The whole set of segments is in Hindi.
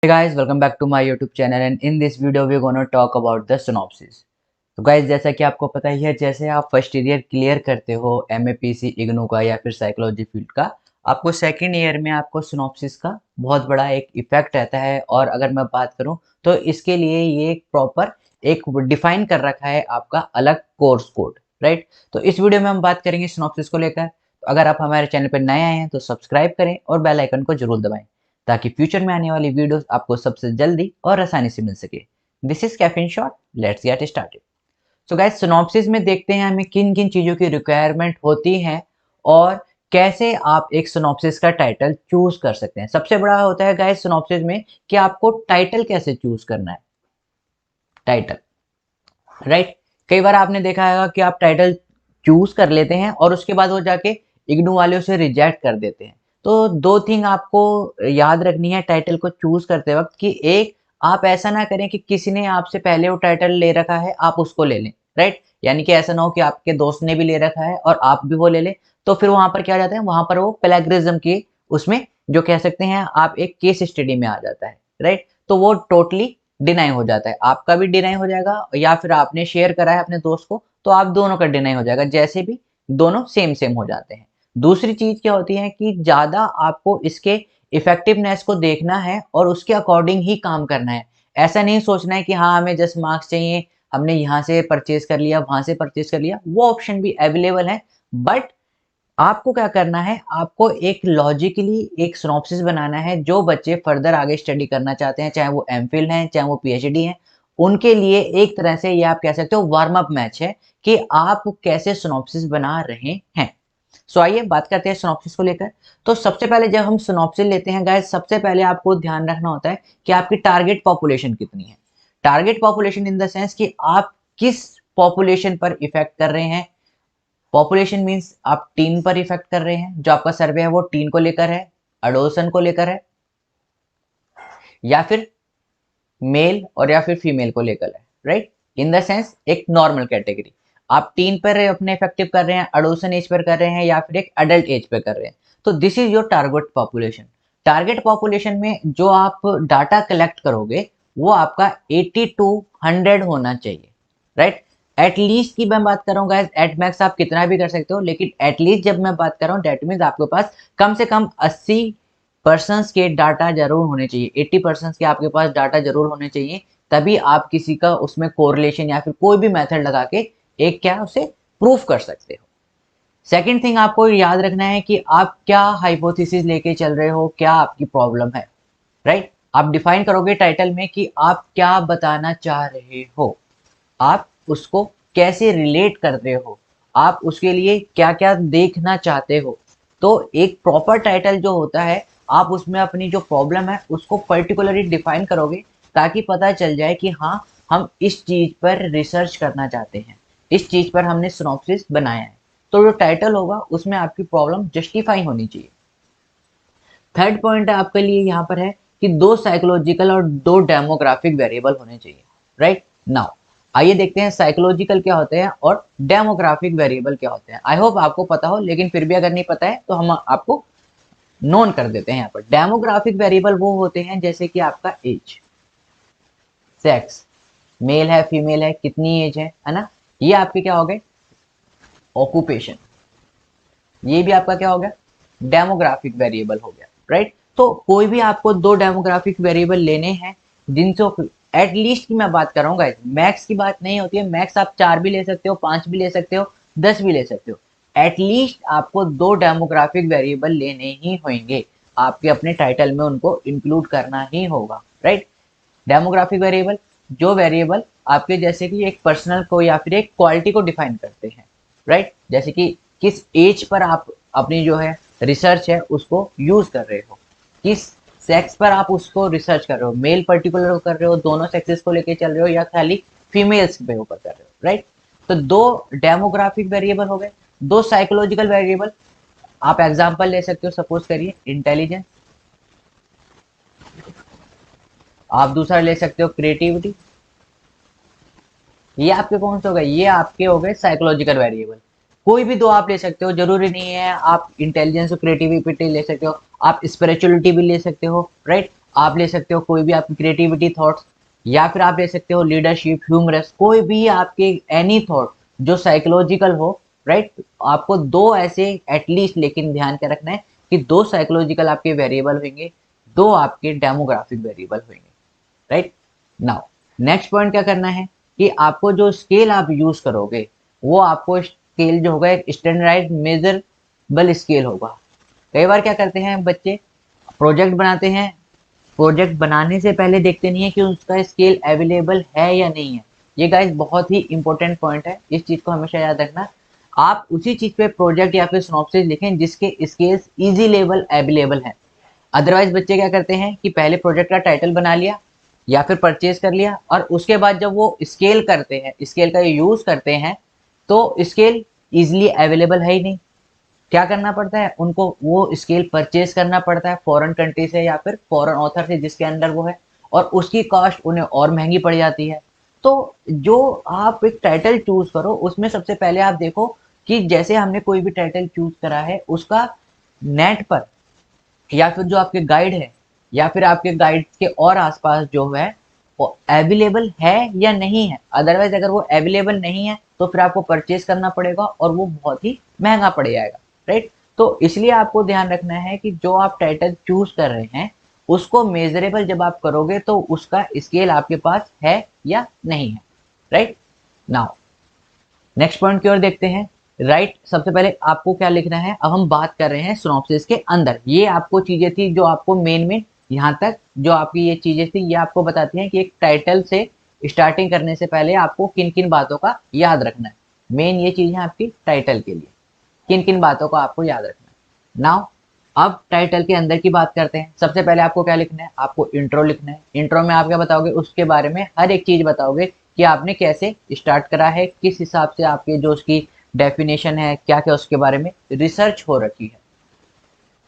Hey guys, welcome back to my YouTube channel and in this video we're gonna talk about the synopsis. तो गाइज जैसा कि आपको पता ही है, जैसे आप फर्स्ट ईयर क्लियर करते हो MAPC इग्नू का या फिर साइकोलॉजी फील्ड का, आपको सेकेंड ईयर में आपको सिनॉप्सिस का बहुत बड़ा एक इफेक्ट रहता है। और अगर मैं बात करूं तो इसके लिए ये एक प्रॉपर एक डिफाइन कर रखा है आपका अलग कोर्स कोड, राइट। तो इस वीडियो में हम बात करेंगे सिनॉप्सिस को लेकर। तो अगर आप हमारे चैनल पर नए आए हैं तो सब्सक्राइब करें और बेल आइकन को जरूर दबाएं ताकि फ्यूचर में आने वाली वीडियोस आपको सबसे जल्दी और आसानी से मिल सके। This is caffeine shot, let's get started. So guys, synopsis में देखते हैं हमें किन किन चीज़ों की रिक्वायरमेंट होती है और कैसे आप एक सिनॉप्सिस का टाइटल चूज कर सकते हैं। सबसे बड़ा होता है गाइस सिनॉप्सिस में कि आपको टाइटल कैसे चूज करना है। Title, right. कई बार आपने देखा होगा कि आप टाइटल चूज कर लेते हैं और उसके बाद वो जाके इग्नू वाले उसे रिजेक्ट कर देते हैं। तो दो थिंग आपको याद रखनी है टाइटल को चूज करते वक्त कि एक, आप ऐसा ना करें कि किसी ने आपसे पहले वो टाइटल ले रखा है आप उसको ले लें, राइट। यानी कि ऐसा ना हो कि आपके दोस्त ने भी ले रखा है और आप भी वो ले लें, तो फिर वहां पर क्या जाता है, वहां पर वो प्लेगरिज्म की उसमें जो कह सकते हैं आप एक केस स्टडी में आ जाता है, राइट। तो वो टोटली डिनाई हो जाता है, आपका भी डिनाई हो जाएगा या फिर आपने शेयर करा है अपने दोस्त को तो आप दोनों का डिनाई हो जाएगा, जैसे भी दोनों सेम सेम हो जाते हैं। दूसरी चीज क्या होती है कि ज्यादा आपको इसके इफेक्टिवनेस को देखना है और उसके अकॉर्डिंग ही काम करना है। ऐसा नहीं सोचना है कि हाँ हमें जस्ट मार्क्स चाहिए, हमने यहाँ से परचेज कर लिया वहां से परचेज कर लिया, वो ऑप्शन भी अवेलेबल है। बट आपको क्या करना है, आपको एक लॉजिकली एक सिनॉप्सिस बनाना है। जो बच्चे फर्दर आगे स्टडी करना चाहते हैं, चाहे वो एमफिल हैं चाहे वो पीएचडी हैं, उनके लिए एक तरह से ये आप कह सकते हो वार्म अप मैच है कि आप कैसे सिनॉप्सिस बना रहे हैं। सो आइए बात करते हैं सिनॉप्सिस को लेकर। तो सबसे पहले जब हम सिनॉप्सिस लेते हैं गाइस, सबसे पहले आपको ध्यान रखना होता है कि आपकी टारगेट पॉपुलेशन कितनी है। Target population in the sense कि आप किस पॉपुलेशन पर इफेक्ट कर रहे हैं। पॉपुलेशन मींस आप टीन पर इफेक्ट कर रहे हैं, जो आपका सर्वे है वो टीन को लेकर है, अडोसन को लेकर है, या फिर मेल और या फिर फीमेल को लेकर है, राइट। इन द सेंस एक नॉर्मल कैटेगरी आप टीन पर अपने इफेक्टिव कर रहे हैं, अडोसन एज पर कर रहे हैं या फिर एक अडल्ट एज पर कर रहे हैं। तो this is your target population. Target population में जो आप डाटा कलेक्ट करोगे वो आपका 80 टू 100 होना चाहिए, राइट। एटलीस्ट की मैं बात कर रहा हूँ गाइस, एट मैक्स आप कितना भी कर सकते हो, लेकिन एटलीस्ट जब मैं बात कर रहा हूँ डेट मीन्स आपके पास कम से कम 80% के डाटा जरूर होने चाहिए, 80% के आपके पास डाटा जरूर होने चाहिए। तभी आप किसी का उसमें कोरिलेशन या फिर कोई भी मेथड लगा के एक क्या उसे प्रूफ कर सकते हो। सेकंड थिंग आपको याद रखना है कि आप क्या हाइपोथेसिस लेके चल रहे हो, क्या आपकी प्रॉब्लम है, राइट। आप डिफाइन करोगे टाइटल में कि आप क्या बताना चाह रहे हो, आप उसको कैसे रिलेट करते हो, आप उसके लिए क्या क्या देखना चाहते हो। तो एक प्रॉपर टाइटल जो होता है, आप उसमें अपनी जो प्रॉब्लम है उसको पर्टिकुलरली डिफाइन करोगे ताकि पता चल जाए कि हाँ हम इस चीज पर रिसर्च करना चाहते हैं, इस चीज पर हमने सिनॉप्सिस बनाया है। तो जो टाइटल होगा उसमें आपकी प्रॉब्लम जस्टिफाई होनी चाहिए। थर्ड पॉइंट आपके लिए यहाँ पर है कि दो साइकोलॉजिकल और दो डेमोग्राफिक वेरिएबल होने चाहिए, राइट। नाउ आइए देखते हैं साइकोलॉजिकल क्या होते हैं और डेमोग्राफिक वेरिएबल क्या होते हैं। आई होप आपको पता हो, लेकिन फिर भी अगर नहीं पता है तो हम आपको नोन कर देते हैं। यहाँ पर डेमोग्राफिक वेरिएबल वो होते हैं जैसे कि आपका एज, सेक्स, मेल है फीमेल है, कितनी एज है ना। ये आपके क्या हो गए, ऑक्यूपेशन, ये भी आपका क्या हो गया, डेमोग्राफिक वेरिएबल हो गया, राइट। तो कोई भी आपको दो डेमोग्राफिक वेरिएबल लेने हैं जिनसे एटलीस्ट की मैं बात कर रहा हूँ गाइस, मैक्स की बात नहीं होती है। मैक्स आप 4 भी ले सकते हो, 5 भी ले सकते हो, 10 भी ले सकते हो। एटलीस्ट आपको दो डेमोग्राफिक वेरिएबल लेने ही होंगे, आपके अपने टाइटल में उनको इंक्लूड करना ही होगा, राइट। डेमोग्राफिक वेरिएबल, जो वेरिएबल आपके जैसे कि एक पर्सनल को या फिर एक क्वालिटी को डिफाइन करते हैं, राइट। जैसे कि किस एज पर आप अपनी जो है रिसर्च है उसको यूज कर रहे हो, किस सेक्स पर आप उसको रिसर्च कर रहे हो, मेल पर्टिकुलर कर रहे हो, दोनों सेक्सेस को लेके चल रहे हो या खाली फीमेल्स पे ऊपर कर रहे हो, राइट। तो दो डेमोग्राफिक वेरिएबल हो गए। दो साइकोलॉजिकल वेरिएबल, आप एग्जांपल ले सकते हो, सपोज करिए इंटेलिजेंस, आप दूसरा ले सकते हो क्रिएटिविटी। ये आपके कौन से हो गए, ये आपके हो गए साइकोलॉजिकल वेरिएबल। कोई भी दो आप ले सकते हो, जरूरी नहीं है आप इंटेलिजेंस और क्रिएटिविटी ले सकते हो, आप स्पिरिचुअलिटी भी ले सकते हो, राइट। आप ले सकते हो कोई भी आपकी क्रिएटिविटी थॉट्स, या फिर आप ले सकते हो लीडरशिप, ह्यूमरस, कोई भी आपके एनी थॉट जो साइकोलॉजिकल हो, राइट। आपको दो ऐसे एटलीस्ट लेकिन ध्यान के रखना है कि दो साइकोलॉजिकल आपके वेरिएबल होंगे, दो आपके डेमोग्राफिक वेरिएबल होंगे, राइट। नाउ नेक्स्ट पॉइंट क्या करना है कि आपको जो स्केल आप यूज करोगे वो आपको स्केल जो होगा एक स्टैंडर्डाइज्ड मेजरेबल स्केल होगा। कई बार क्या करते हैं बच्चे, प्रोजेक्ट बनाते हैं, प्रोजेक्ट बनाने से पहले देखते नहीं है कि उसका स्केल अवेलेबल है या नहीं है। ये गाइस बहुत ही इंपॉर्टेंट पॉइंट है, इस चीज को हमेशा याद रखना। आप उसी चीज पे प्रोजेक्ट या फिर सिनॉप्सिस लिखें जिसके स्केल्स इजी लेवल अवेलेबल है। अदरवाइज बच्चे क्या करते हैं कि पहले प्रोजेक्ट का टाइटल बना लिया या फिर परचेज कर लिया, और उसके बाद जब वो स्केल करते हैं, स्केल का यूज करते हैं, तो स्केल इजिली अवेलेबल है ही नहीं। क्या करना पड़ता है उनको, वो स्केल परचेज करना पड़ता है फॉरेन कंट्री से या फिर फॉरेन ऑथर से जिसके अंडर वो है, और उसकी कॉस्ट उन्हें और महंगी पड़ जाती है। तो जो आप एक टाइटल चूज करो उसमें सबसे पहले आप देखो कि जैसे हमने कोई भी टाइटल चूज करा है उसका नेट पर या फिर जो आपके गाइड है या फिर आपके गाइड के और आसपास जो है वो अवेलेबल है या नहीं है। अदरवाइज अगर वो अवेलेबल नहीं है तो फिर आपको परचेज करना पड़ेगा और वो बहुत ही महंगा पड़ जाएगा, राइट। तो इसलिए आपको ध्यान रखना है कि जो आप टाइटल चूज कर रहे हैं उसको मेजरेबल जब आप करोगे तो उसका स्केल आपके पास है या नहीं है, राइट। नाउ नेक्स्ट पॉइंट की ओर देखते हैं। राइट, सबसे पहले आपको क्या लिखना है, अब हम बात कर रहे हैं सिनॉप्सिस के अंदर। ये आपको चीजें थी जो आपको मेन में यहाँ तक जो आपकी ये चीजें थी ये आपको बताती हैं कि एक टाइटल से स्टार्टिंग करने से पहले आपको किन किन बातों का याद रखना है। मेन ये चीज है आपकी टाइटल के लिए, किन किन बातों का आपको याद रखना है। नाउ अब टाइटल के अंदर की बात करते हैं। सबसे पहले आपको क्या लिखना है, आपको इंट्रो लिखना है। इंट्रो में आप क्या बताओगे, उसके बारे में हर एक चीज बताओगे कि आपने कैसे स्टार्ट करा है, किस हिसाब से आपके जो उसकी डेफिनेशन है, क्या क्या उसके बारे में रिसर्च हो रखी है,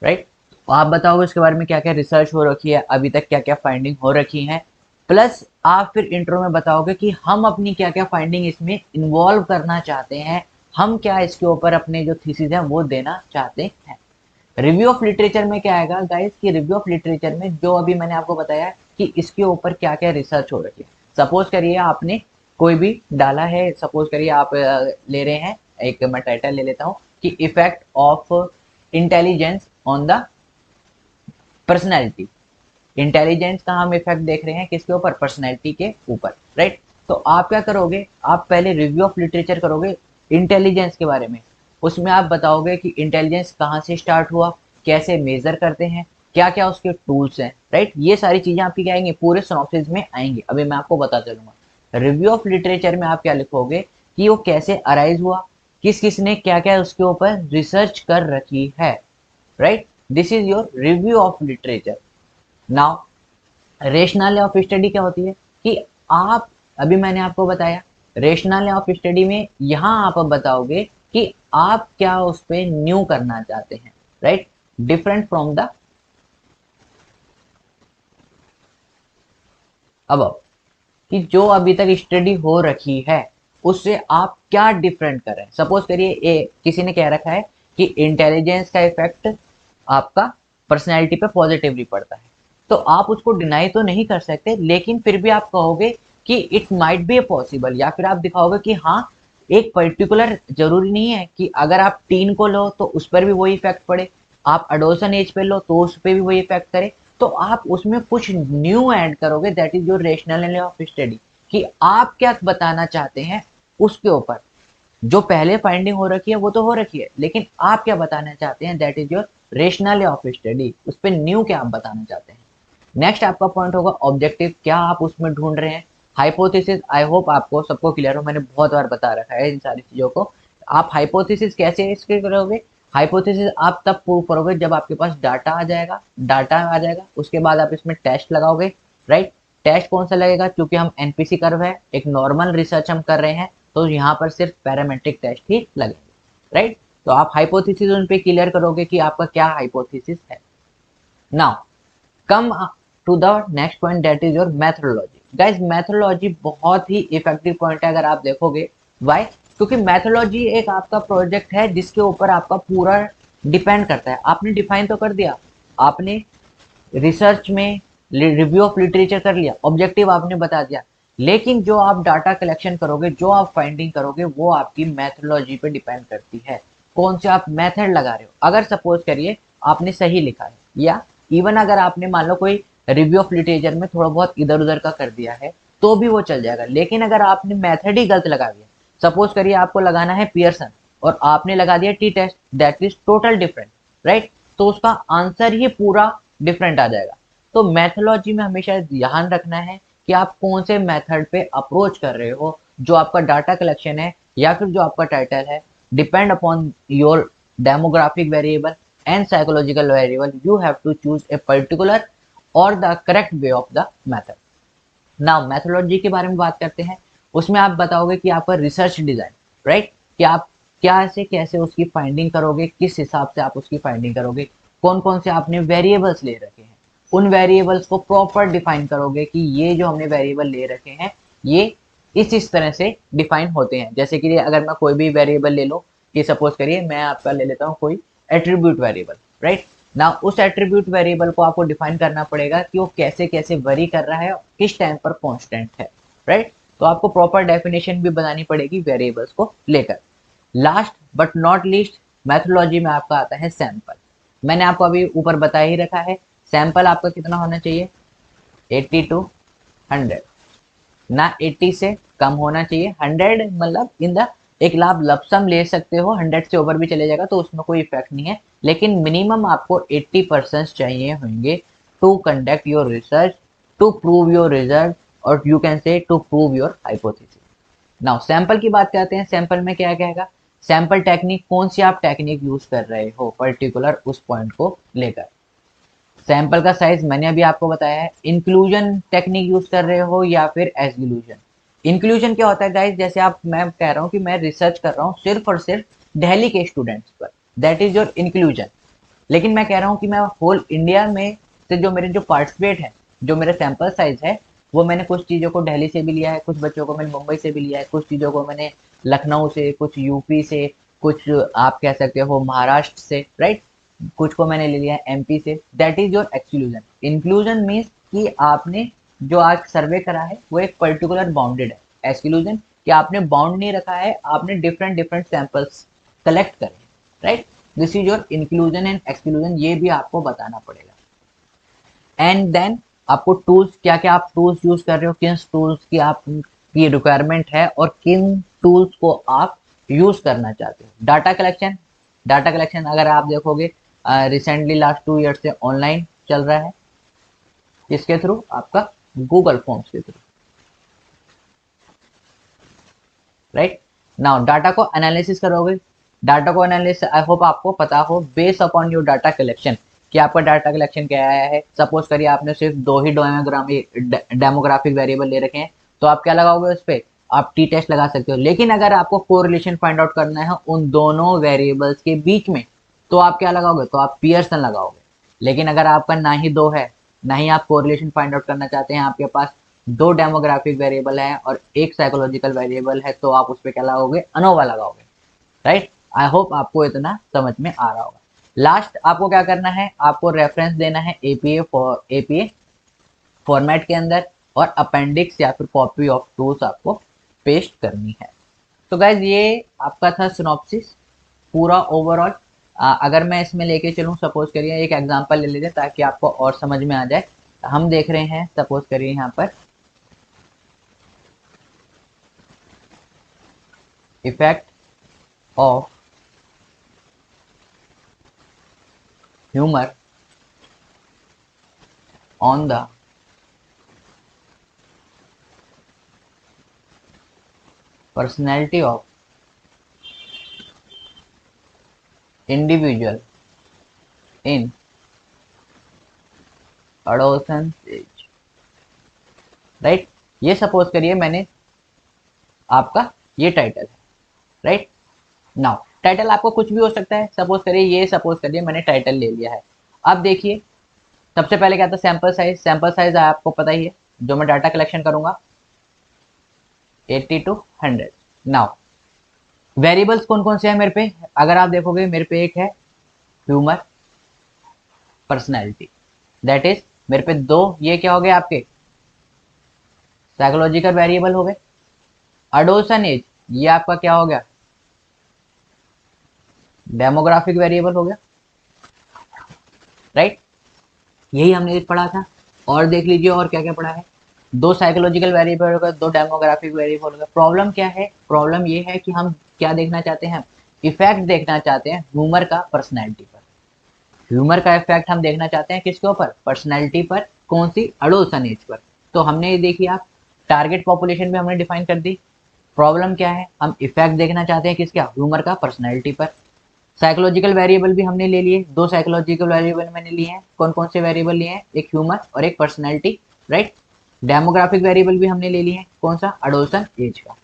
राइट। तो आप बताओगे उसके बारे में क्या क्या रिसर्च हो रखी है, अभी तक क्या क्या फाइंडिंग हो रखी है। प्लस आप फिर इंट्रो में बताओगे कि हम अपनी क्या क्या फाइंडिंग इसमें इन्वॉल्व करना चाहते हैं, हम क्या इसके ऊपर अपने जो थीसिस है वो देना चाहते हैं। रिव्यू ऑफ लिटरेचर में क्या आएगा गाइस, कि रिव्यू ऑफ लिटरेचर में जो अभी मैंने आपको बताया कि इसके ऊपर क्या क्या रिसर्च हो रही है। सपोज करिए आपने कोई भी डाला है, सपोज करिए आप ले रहे हैं, एक मैं टाइटल ले लेता हूँ कि effect of intelligence on the personality. Intelligence का हम इफेक्ट देख रहे हैं किसके ऊपर, पर्सनैलिटी के ऊपर, राइट। तो आप क्या करोगे, आप पहले रिव्यू ऑफ लिटरेचर करोगे इंटेलिजेंस के बारे में। उसमें आप बताओगे कि इंटेलिजेंस कहाँ से स्टार्ट हुआ, कैसे मेजर करते हैं, क्या क्या उसके टूल्स हैं, राइट। ये सारी चीजें आपकी क्या आएंगी, पूरे सिनॉप्सिस में आएंगी, अभी मैं आपको बता चलूंगा। रिव्यू ऑफ लिटरेचर में आप क्या लिखोगे कि वो कैसे अराइज हुआ, किस किस ने क्या क्या उसके ऊपर रिसर्च कर रखी है, right. This is your review of literature. Now rational of study क्या होती है कि आप, अभी मैंने आपको बताया रेशनल ऑफ स्टडी में यहाँ आप बताओगे कि आप क्या उस पर न्यू करना चाहते हैं, राइट, डिफरेंट फ्रॉम द अब कि जो अभी तक स्टडी हो रखी है उससे आप क्या डिफरेंट कर रहे हैं। सपोज करिए किसी ने कह रखा है कि इंटेलिजेंस का इफेक्ट आपका पर्सनैलिटी पे पॉजिटिवली पड़ता है, तो आप उसको डिनाई तो नहीं कर सकते, लेकिन फिर भी आप कहोगे कि इट माइट बी पॉसिबल, या फिर आप दिखाओगे कि हाँ एक पर्टिकुलर, जरूरी नहीं है कि अगर आप टीन को लो तो उस पर भी वही इफेक्ट पड़े, आप अडोसन एज पे लो तो उस पर भी वही इफेक्ट करे। तो आप उसमें कुछ न्यू ऐड करोगे, that is your rational of study, कि आप क्या बताना चाहते हैं उसके ऊपर। जो पहले फाइंडिंग हो रखी है वो तो हो रखी है, लेकिन आप क्या बताना चाहते हैं, that is your rational of study, उस पर न्यू क्या आप बताना चाहते हैं। नेक्स्ट आपका पॉइंट होगा ऑब्जेक्टिव, क्या आप उसमें ढूंढ रहे हैं। हाइपोथेसिस, आई होप आपको सबको क्लियर हो, मैंने बहुत बार बता रखा है इन सारी चीजों को। आप हाइपोथेसिस कैसे इसके करोगे, हाइपोथेसिस आप तब प्रूव करोगे जब आपके पास डाटा आ जाएगा, डाटा आ जाएगा उसके बाद आप इसमें टेस्ट लगाओगे, राइट। टेस्ट कौन सा लगेगा, क्योंकि हम एनपीसी कर्व है, एक नॉर्मल रिसर्च हम कर रहे हैं, तो यहाँ पर सिर्फ पैरामेट्रिक टेस्ट ही लगेंगे, राइट। तो आप हाइपोथेसिस उन पे क्लियर करोगे कि आपका क्या हाइपोथेसिस है। Now come to the next point, that is your methodology. Guys methodology बहुत ही इफेक्टिव पॉइंट है अगर आप देखोगे। व्हाई, क्योंकि मैथोडोलॉजी एक आपका प्रोजेक्ट है जिसके ऊपर आपका पूरा डिपेंड करता है। आपने डिफाइन तो कर दिया, आपने रिसर्च में रिव्यू ऑफ लिटरेचर कर लिया, ऑब्जेक्टिव आपने बता दिया, लेकिन जो आप डाटा कलेक्शन करोगे, जो आप फाइंडिंग करोगे, वो आपकी मैथोलॉजी पे डिपेंड करती है, कौन से आप मेथड लगा रहे हो। अगर सपोज करिए आपने सही लिखा है, या इवन अगर आपने मान लो कोई रिव्यू ऑफ लिटरेचर में थोड़ा बहुत इधर उधर का कर दिया है तो भी वो चल जाएगा, लेकिन अगर आपने मेथड ही गलत लगा दिया, सपोज करिए आपको लगाना है पियर्सन और आपने लगा दिया T test, that is total different, right. तो उसका आंसर ही पूरा डिफरेंट आ जाएगा। तो मैथोलॉजी में हमेशा ध्यान रखना है कि आप कौन से मेथड पे अप्रोच कर रहे हो, जो आपका डाटा कलेक्शन है या फिर जो आपका टाइटल है, depend upon your demographic variable and psychological variable, you have to choose a particular और the correct way of the method. Now methodology के बारे में बात करते हैं, उसमें आप बताओगे कि आपका रिसर्च डिजाइन, राइट, कि आप क्या से कैसे उसकी फाइंडिंग करोगे, किस हिसाब से आप उसकी फाइंडिंग करोगे, कौन कौन से आपने वेरिएबल्स ले रखे हैं, उन वेरिएबल्स को प्रॉपर डिफाइन करोगे कि ये जो हमने वेरिएबल ले रखे हैं ये इस तरह से डिफाइन होते हैं। जैसे कि अगर मैं कोई भी वेरिएबल ले लो, कि सपोज करिए मैं आपका ले लेता हूँ कोई एट्रीब्यूट वेरिएबल, राइट ना, उस एट्रीब्यूट वेरिएबल को आपको डिफाइन करना पड़ेगा कि वो कैसे कैसे वरी कर रहा है, किस टाइम पर कांस्टेंट है, राइट। तो आपको प्रॉपर डेफिनेशन भी बनानी पड़ेगी वेरिएबल्स को लेकर। Last but not least, methodology में आपका आता है सैंपल। मैंने आपको अभी ऊपर बता ही रखा है, सैंपल आपका कितना होना चाहिए, 80 to 100, ना 80 से कम होना चाहिए। 100 मतलब इन द एक लाभ लपसम ले सकते हो, 100 से ओवर भी चले जाएगा तो उसमें कोई इफेक्ट नहीं है, लेकिन मिनिमम आपको 80% चाहिए होंगे to conduct your research, to prove your result, और you can say to prove your hypothesis. Now sample की बात करते हैं, सैंपल में क्या कहेगा, सैंपल टेक्निक, कौन सी आप टेक्निक यूज कर रहे हो पर्टिकुलर उस पॉइंट को लेकर। सैंपल का साइज मैंने अभी आपको बताया है, इंक्लूजन टेक्निक यूज कर रहे हो या फिर एक्सक्लूजन। इंक्लूजन क्या होता है गाइस, जैसे आप, मैं कह रहा हूँ कि मैं रिसर्च कर रहा हूँ सिर्फ और सिर्फ दिल्ली के स्टूडेंट्स पर, दैट इज योर इंक्लूजन। लेकिन मैं कह रहा हूँ कि मैं होल इंडिया में से जो मेरे जो पार्टिसिपेट है, जो मेरा सैंपल साइज है, वो मैंने कुछ चीज़ों को दिल्ली से भी लिया है, कुछ बच्चों को मैंने मुंबई से भी लिया है, कुछ चीज़ों को मैंने लखनऊ से, कुछ यूपी से, कुछ आप कह सकते हो महाराष्ट्र से, राइट, कुछ को मैंने ले लिया है एमपी से। That is your exclusion. Inclusion means कि आपने जो आज सर्वे करा है वो एक पर्टिकुलर बाउंडेड है। एक्सक्लूजन कि आपने बाउंड नहीं रखा है, आपने डिफरेंट डिफरेंट सैंपल्स कलेक्ट करे, right. This is your inclusion and exclusion, ये भी आपको बताना पड़ेगा। एंड देन आपको टूल्स, क्या क्या आप टूल्स यूज कर रहे हो, किन टूल्स की आपकी रिक्वायरमेंट है और किन टूल्स को आप यूज करना चाहते हो। डाटा कलेक्शन, डाटा कलेक्शन अगर आप देखोगे रिसेंटली लास्ट 2 ईयर से ऑनलाइन चल रहा है, इसके थ्रू आपका गूगल फॉर्म्स के थ्रू, राइट। नाउ डाटा को एनालिसिस करोगे, डाटा को एनालिसिस आई होप आपको पता हो, base upon your data collection, कि आपका डाटा कलेक्शन क्या आया है। सपोज करिए आपने सिर्फ 2 ही डेमोग्राफिक वेरिएबल ले रखे हैं, तो आप क्या लगाओगे उस पर, आप टी टेस्ट लगा सकते हो। लेकिन अगर आपको कोरिलेशन फाइंड आउट करना है उन दोनों वेरिएबल्स के बीच में, तो आप क्या लगाओगे, तो आप पियर्सन लगाओगे। लेकिन अगर आपका ना ही दो है, ना ही आप कोरिलेशन फाइंड आउट करना चाहते हैं, आपके पास दो डेमोग्राफिक वेरिएबल है और एक साइकोलॉजिकल वेरिएबल है, तो आप उस पर क्या लगाओगे, अनोवा लगाओगे, राइट। आई होप आपको इतना समझ में आ रहा होगा। लास्ट आपको क्या करना है, आपको रेफरेंस देना है एपीए फॉर्मेट के अंदर, और अपेंडिक्स या फिर कॉपी ऑफ टूल्स आपको पेस्ट करनी है। तो गाइज ये आपका था सिनॉप्सिस पूरा ओवरऑल। अगर मैं इसमें लेके चलूँ, सपोज करिए एक एग्जांपल ले लीजिए ताकि आपको और समझ में आ जाए। हम देख रहे हैं, सपोज करिए यहाँ पर effect of humour on the personality of individual in adolescence age, right. ये सपोज करिए मैंने आपका ये टाइटल है, राइट। नाउ टाइटल आपको कुछ भी हो सकता है, सपोज करिए ये, सपोज करिए मैंने टाइटल ले लिया है। अब देखिए सबसे पहले क्या था, सैंपल साइज। सैंपल साइज आपको पता ही है, जो मैं डाटा कलेक्शन करूंगा 80 to 100। नाउ वेरिएबल्स कौन कौन से हैं मेरे पे, अगर आप देखोगे मेरे पे एक है ह्यूमर पर्सनैलिटी, दैट इज मेरे पे दो, ये क्या हो गए आपके साइकोलॉजिकल वेरिएबल हो गए। अडोसन एज, ये आपका क्या हो गया, डेमोग्राफिक वेरिएबल हो गया, राइट। यही हमने पढ़ा था। और देख लीजिए और क्या क्या पढ़ा है। दो साइकोलॉजिकल वेरिएबल होगा, दो डेमोग्राफिक वेरिएबल होगा। प्रॉब्लम क्या है, प्रॉब्लम ये है कि हम क्या देखना चाहते हैं, इफेक्ट देखना चाहते हैं ह्यूमर का पर्सनैलिटी पर। ह्यूमर का इफेक्ट हम देखना चाहते हैं किसके ऊपर, पर्सनैलिटी पर। कौन सी, अडोसन एज पर। तो हमने ये देखी आप, टारगेट पॉपुलेशन भी हमने डिफाइन कर दी। प्रॉब्लम क्या है, हम इफेक्ट देखना चाहते हैं किसका, ह्यूमर का पर्सनैलिटी पर। साइकोलॉजिकल वेरिएबल भी हमने ले लिए, दो साइकोलॉजिकल वेरिएबल मैंने लिए हैं। कौन कौन से वेरिएबल लिए हैं, एक ह्यूमर और एक पर्सनैलिटी, राइट। डेमोग्राफिक वेरिएबल भी हमने ले लिए हैं, कौन सा, अडोसन एज का।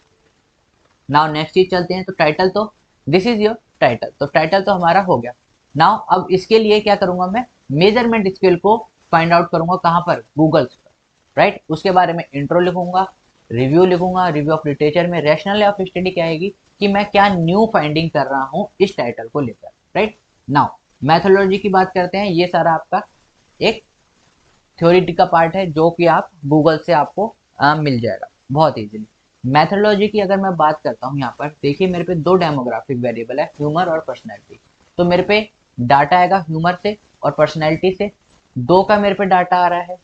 नाउ नेक्स्ट चीज चलते हैं, तो टाइटल, तो दिस इज योर टाइटल, तो टाइटल तो हमारा हो गया। नाउ अब इसके लिए क्या करूंगा मैं, मेजरमेंट स्केल को फाइंड आउट करूंगा, कहाँ पर, गूगल पर, राइट। उसके बारे में इंट्रो लिखूंगा, रिव्यू लिखूंगा, रिव्यू ऑफ लिटरेचर में रैशनल ऑफ स्टडी क्या आएगी कि मैं क्या न्यू फाइंडिंग कर रहा हूँ इस टाइटल को लेकर, राइट। नाउ मैथोलॉजी की बात करते हैं, ये सारा आपका एक थ्योरी का पार्ट है जो कि आप गूगल से आपको मिल जाएगा बहुत इजीली। मैथोलॉजी की अगर मैं बात करता हूँ, यहाँ पर देखिए मेरे पे दो डेमोग्राफिक वेरिएबल है, ह्यूमर और पर्सनैलिटी। तो मेरे पे डाटा आएगा ह्यूमर से और पर्सनैलिटी से, दो का मेरे पे डाटा आ रहा है।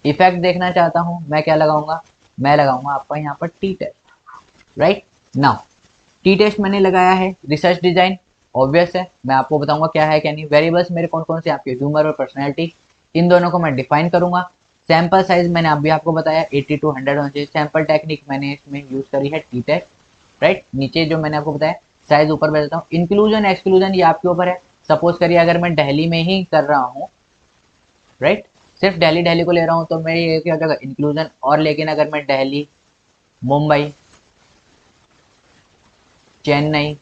इफेक्ट देखना चाहता हूँ, मैं क्या लगाऊंगा, मैं लगाऊंगा आपका यहाँ पर T test, right. Now T test मैंने लगाया है, रिसर्च डिजाइन ऑब्वियस है, मैं आपको बताऊंगा क्या है क्या नहीं। वेरिएबल्स मेरे कौन कौन से, आपके ह्यूमर और पर्सनैलिटी, इन दोनों को मैं डिफाइन करूंगा। सैंपल साइज मैंने अभी आपको बताया 80 to 100 होना चाहिए। सैंपल टेक्निक मैंने इसमें यूज करी है टी टेस्ट, राइट। नीचे जो मैंने आपको बताया साइज ऊपर बताता हूँ। इंक्लूजन एक्सक्लूजन ये आपके ऊपर है। सपोज करिए अगर मैं दिल्ली में ही कर रहा हूँ, राइट, सिर्फ दिल्ली दिल्ली को ले रहा हूँ तो मेरी ये क्या हो जाएगा, इंक्लूजन। और लेकिन अगर मैं दिल्ली, मुंबई, चेन्नई,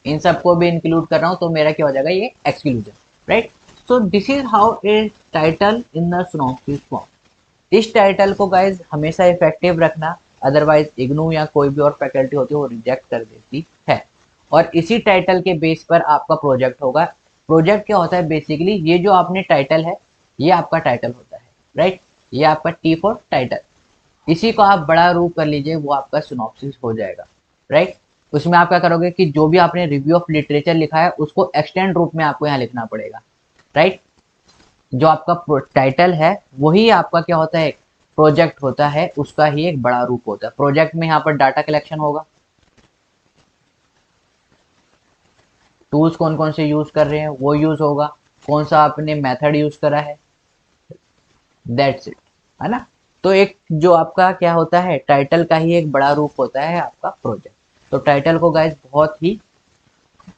इन सबको भी इंक्लूड कर रहा हूँ तो मेरा क्या हो जाएगा, ये exclusion, right. So this is how a title in the synopsis form. इस टाइटल को गाइज हमेशा इफेक्टिव रखना, अदरवाइज इग्नू या कोई भी और फैकल्टी होती है वो रिजेक्ट कर देती है। और इसी टाइटल के बेस पर आपका प्रोजेक्ट होगा। प्रोजेक्ट क्या होता है बेसिकली, ये जो आपने टाइटल है ये आपका टाइटल होता है, राइट। ये आपका टी फॉर टाइटल, इसी को आप बड़ा रूप कर लीजिए, वो आपका सिनॉप्सिस हो जाएगा, राइट। उसमें आप क्या करोगे कि जो भी आपने रिव्यू ऑफ लिटरेचर लिखा है उसको एक्सटेंड रूप में आपको यहाँ लिखना पड़ेगा, राइट। जो आपका टाइटल है वही आपका क्या होता है, प्रोजेक्ट होता है, उसका ही एक बड़ा रूप होता है। प्रोजेक्ट में यहाँ पर डाटा कलेक्शन होगा, टूल्स कौन कौन से यूज कर रहे हैं वो यूज होगा, कौन सा आपने मेथड यूज करा है, दैट्स इट, है ना। तो एक जो आपका क्या होता है, टाइटल का ही एक बड़ा रूप होता है आपका प्रोजेक्ट। तो टाइटल को गाइस बहुत ही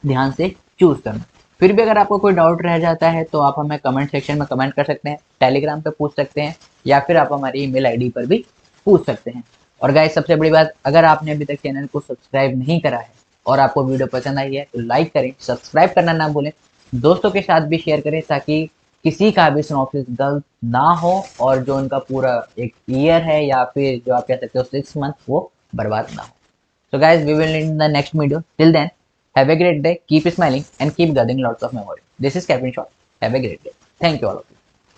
ध्यान से चूज करना। फिर भी अगर आपको कोई डाउट रह जाता है तो आप हमें कमेंट सेक्शन में कमेंट कर सकते हैं, टेलीग्राम पे पूछ सकते हैं, या फिर आप हमारी ईमेल आईडी पर भी पूछ सकते हैं। और गाइस सबसे बड़ी बात, अगर आपने अभी तक चैनल को सब्सक्राइब नहीं करा है और आपको वीडियो पसंद आई है तो लाइक करें, सब्सक्राइब करना ना भूलें, दोस्तों के साथ भी शेयर करें ताकि किसी का भी सिनॉप्सिस गलत ना हो और जो उनका पूरा एक ईयर है या फिर जो आप कह सकते हो 6 मंथ वो बर्बाद ना हो। So guys, we will in the next video. Till then, have a great day. Keep smiling and keep gathering lots of memory. This is Kevin Shaw. Have a great day. Thank you all of you.